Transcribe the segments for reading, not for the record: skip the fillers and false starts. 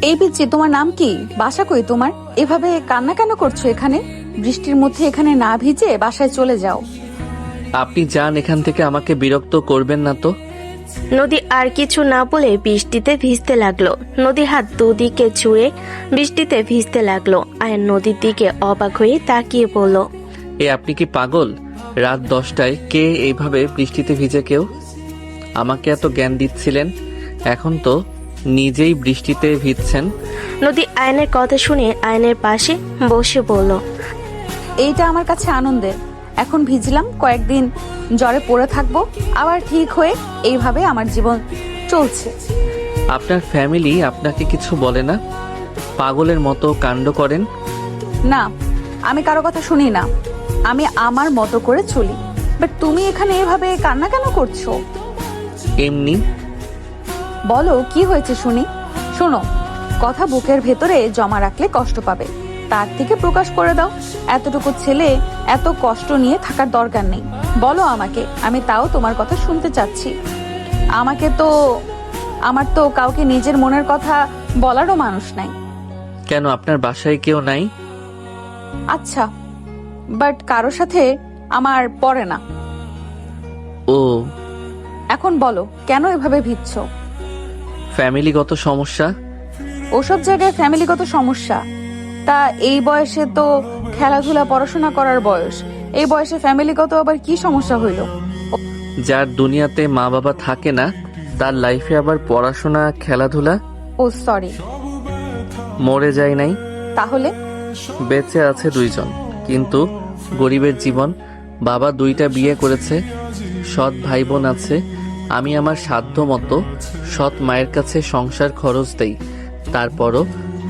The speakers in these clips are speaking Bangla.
এই পিচ্ছি, তোমার নাম কি? বাসা কই তোমার? এভাবে কান্না কেন করছো এখানে? বৃষ্টির মধ্যে এখানে না ভিজে বাসায় চলে যাও। আপনি যান এখান থেকে, আমাকে বিরক্ত করবেন না তো। নদী আর কিছু না বলে বৃষ্টিতে ভিজতে লাগলো। নদীর হাত দুদিকে ছুঁয়ে বৃষ্টিতে ভিজতে লাগলো। আয়ান নদীর দিকে অবাক হয়ে তাকিয়ে বলল, আপনি কি পাগল? রাত 10টায় কে এইভাবে বৃষ্টিতে ভিজে কেউ? আমাকে এত জ্ঞান দিচ্ছিলেন, এখন তো নিজেই বৃষ্টিতে ভিজছেন। নদী আয়নের কথা শুনে আয়নের পাশে বসে বলল, এইটা আমার কাছে আনন্দের। এখন ভিজলাম, কয়েকদিন জ্বরে পড়ে থাকবো, আবার ঠিক হয়ে এইভাবে আমার জীবন চলছে। আপনার ফ্যামিলি আপনাকে কিছু বলে না? পাগলের মতো কাণ্ড করেন? না, আমি কারো কথা শুনি না, আমি আমার মতো করে চলি। বাট তুমি এখানে এভাবে কান্না কেন করছো? এমনি। বলো কি হয়েছে শুনি। শোনো, কথা বুকের ভেতরে জমা রাখলে কষ্ট পাবে, তার থেকে প্রকাশ করে দাও। এতটুকু ছেলে এত কষ্ট নিয়ে থাকার দরকার নেই। বলো আমাকে, আমি তাও তোমার কথা শুনতে চাচ্ছি। আমার তো কাউকে নিজের মনের কথা বলারও মানুষ নাই। কেন, আপনার বাসায় কেউ নাই? আচ্ছা, বাট কারোর সাথে আমার পড়ে না। ও, এখন বলো কেন এভাবে ভিজছো? ফ্যামিলিগত সমস্যা। ওসব জায়গায় ফ্যামিলিগত সমস্যা? তা এই বয়সে তো খেলাধুলা পড়াশোনা করার বয়স, এই বয়সে ফ্যামিলিগত আবার কি সমস্যা হইল? যার দুনিয়াতে মা বাবা থাকে না, তার লাইফে আবার পড়াশোনা খেলাধুলা? ও সরি। মরে যায় নাই? তাহলে? বেঁচে আছে 2জন, কিন্তু গরিবের জীবন। বাবা 2টা বিয়ে করেছে, সৎ ভাই বোন আছে। আমি আমার সাধ্য মতো সৎ মায়ের কাছে সংসার খরচ দেই, তারপরও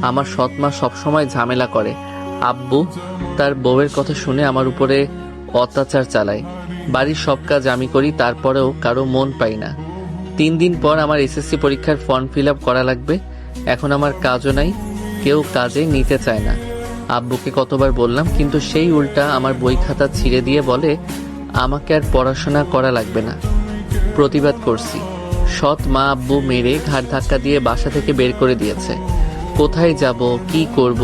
আমার সৎ মা সবসময় ঝামেলা করে। আব্বু তার বউয়ের কথা শুনে আমার উপরে অত্যাচার চালায়। বাড়ির সব কাজ আমি করি, তারপরেও কারো মন পাই না। 3 দিন পর আমার এসএসসি পরীক্ষার ফর্ম ফিল আপ করা লাগবে। এখন আমার কাজও নাই, কেউ কাজে নিতে চায় না। আব্বুকে কতবার বললাম, কিন্তু সেই উল্টা আমার বই খাতা ছিঁড়ে দিয়ে বলে আমাকে আর পড়াশোনা করা লাগবে না। প্রতিবাদ করছি, সৎ মা আব্বু মেরে ঘাড় ধাক্কা দিয়ে বাসা থেকে বের করে দিয়েছে। কোথায় যাব, কি করব,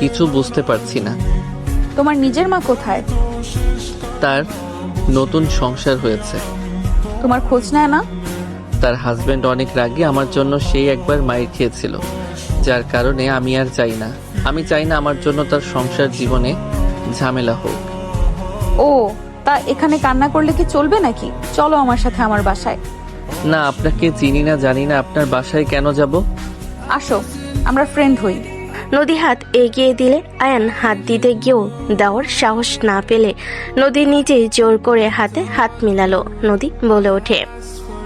কিছু বুঝতে পারছি না। তোমার নিজের মা কোথায়? তার নতুন সংসার হয়েছে। তোমার খোঁজ নেয় না? তার হাজবেন্ড অনেক রাগী আমার জন্য, সেই একবার মায়ের খেয়েছিল, যার কারণে আমি আর চাই না। আমি চাই না আমার জন্য তার সংসার জীবনে ঝামেলা হোক। ও, তা এখানে কান্না করলে কি চলবে নাকি? চলো আমার সাথে আমার বাসায়। না, আপনাকে চিনি না, জানি না, আপনার বাসায় কেন যাব? আসো, আমরা ফ্রেন্ড হই। নদী হাত এগিয়ে দিলে আয়ান হাত দিতে গিয়েও দেওয়ার সাহস না পেলে নদী নিজেই জোর করে হাতে হাত মিলালো। নদী বলে ওঠে,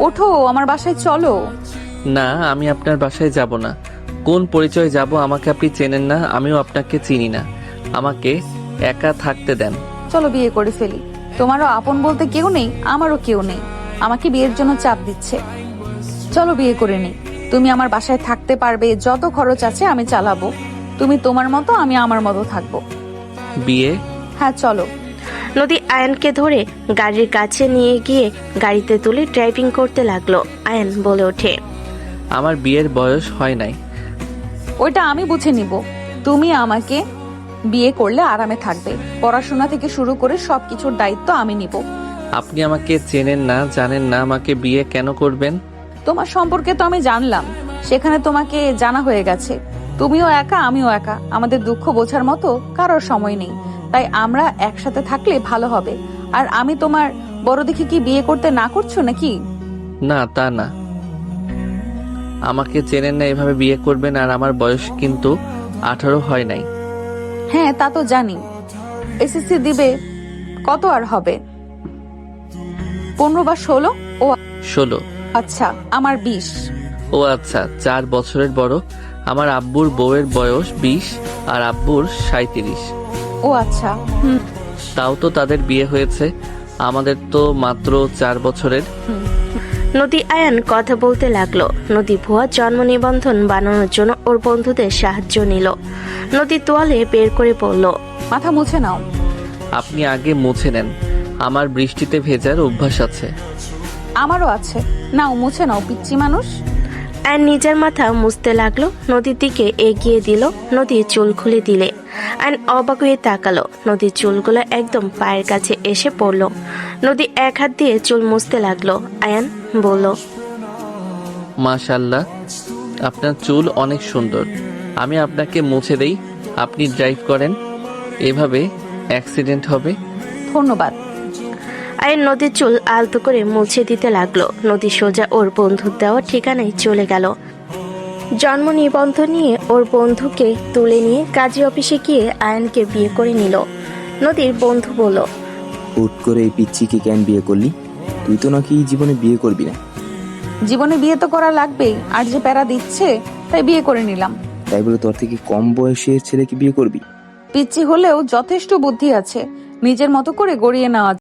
ওঠো, আমার বাসায় চলো। না, আমি আপনার বাসায় যাব না। কোন পরিচয় যাব? আমাকে আপনি চেনেন না, আমিও আপনাকে চিনি না। আমাকে একা থাকতে দেন। চলো বিয়ে করে ফেলি। তোমারও আপন বলতে কেউ নেই, আমারও কেউ নেই। আমাকে বিয়ের জন্য চাপ দিচ্ছে। চলো বিয়ে করে নিই। তুমি আমার বাসায় থাকতে পারবে, যত খরচ আছে আমি চালাবো। তুমি তোমার মতো, আমি আমার মতো থাকবো। বিয়ে? হ্যাঁ চলো। নদী আয়ানকে ধরে গাড়ির কাছে নিয়ে গিয়ে গাড়িতে তুলে ড্রাইভিং করতে লাগলো। আয়ান বলে ওঠে, আমার বিয়ের বয়স হয় নাই। ওইটা আমি বুঝে নিব। তুমি আমাকে বিয়ে করলে আরামে থাকবে, পড়াশোনা থেকে শুরু করে সবকিছুর দায়িত্ব আমি নিব। আপনি আমাকে চেনেন না, জানেন না, আমাকে বিয়ে কেন করবেন? তোমার সম্পর্কে তো আমি জানলাম, সেখানে তোমাকে জানা হয়ে গেছে। তুমিও একা, আমিও একা, আমাদের দুঃখ বোঝার মতো কারোর সময় নেই। তাই আমরা একসাথে থাকলে ভালো হবে। আর আমি তোমার বড় দেখে কি বিয়ে করতে না করছো নাকি? না, তা না। আমাকে চেনেন না, এভাবে বিয়ে করবেন? আর আমার বয়স কিন্তু 18 হয় নাই। হ্যাঁ তা তো জানি। এসএসসি দিবে, কত আর হবে? 15 বা 16? ও 16? আচ্ছা, আমার 20। ও আচ্ছা, 4 বছরের বড়। আমার আব্বুর বউয়ের বয়স 20 আর আব্বুর 37। ও আচ্ছা, তাও তো তাদের বিয়ে হয়েছে, আমাদের তো মাত্র 4 বছরের। নদী আয়ান কথা বলতে লাগলো। নদী ভুয়া জন্ম নিবন্ধন বানানোর জন্য ওর বন্ধুদের সাহায্য নিল। নদী তোয়ালে বের করে বলল, মাথা মুছে নাও। আপনি আগে মুছে নেন, আমার বৃষ্টিতে ভেজার অভ্যাস আছে। আমারও আছে, নাও মুছে নাও পিচ্চি মানুষ। আয়ান নিজের মাথা মুছতে লাগলো। নদীর দিকে এগিয়ে দিল। নদী চুল খুলে দিলে আয়ান অবাক হয়ে তাকালো। নদীর চুলগুলো একদম পায়ের কাছে এসে পড়লো। নদী এক হাত দিয়ে চুল মুছতে লাগলো। আয়ান বলল, মাশাল্লাহ, আপনার চুল অনেক সুন্দর। আমি আপনাকে মুছে দেই, আপনি ড্রাইভ করেন। এভাবে অ্যাক্সিডেন্ট হবে। ধন্যবাদ। আয়ান নদীর চুল আলতো করে মুছে দিতে লাগলো। নদী সোজা ওর বন্ধুর দেওয়া ঠিকানায় চলে গেল। জন্ম নিবন্ধন নিয়ে ওর বন্ধুকে তুলে নিয়ে কাজী অফিসে গিয়ে আয়ানকে বিয়ে করে নিল। নদীর বন্ধু বলল, হুট করে এই পিচ্চিকে কেন বিয়ে করলি? তুই তো নাকি জীবনে বিয়ে করবি না। জীবনে বিয়ে তো করা লাগবেই, আর যে প্যারা দিচ্ছে তাই বিয়ে করে নিলাম। তাই বলে তোর থেকে কম বয়সের ছেলেকে বিয়ে করবি? পিচ্ছি হলেও যথেষ্ট বুদ্ধি আছে, নিজের মতো করে গড়িয়ে নেওয়া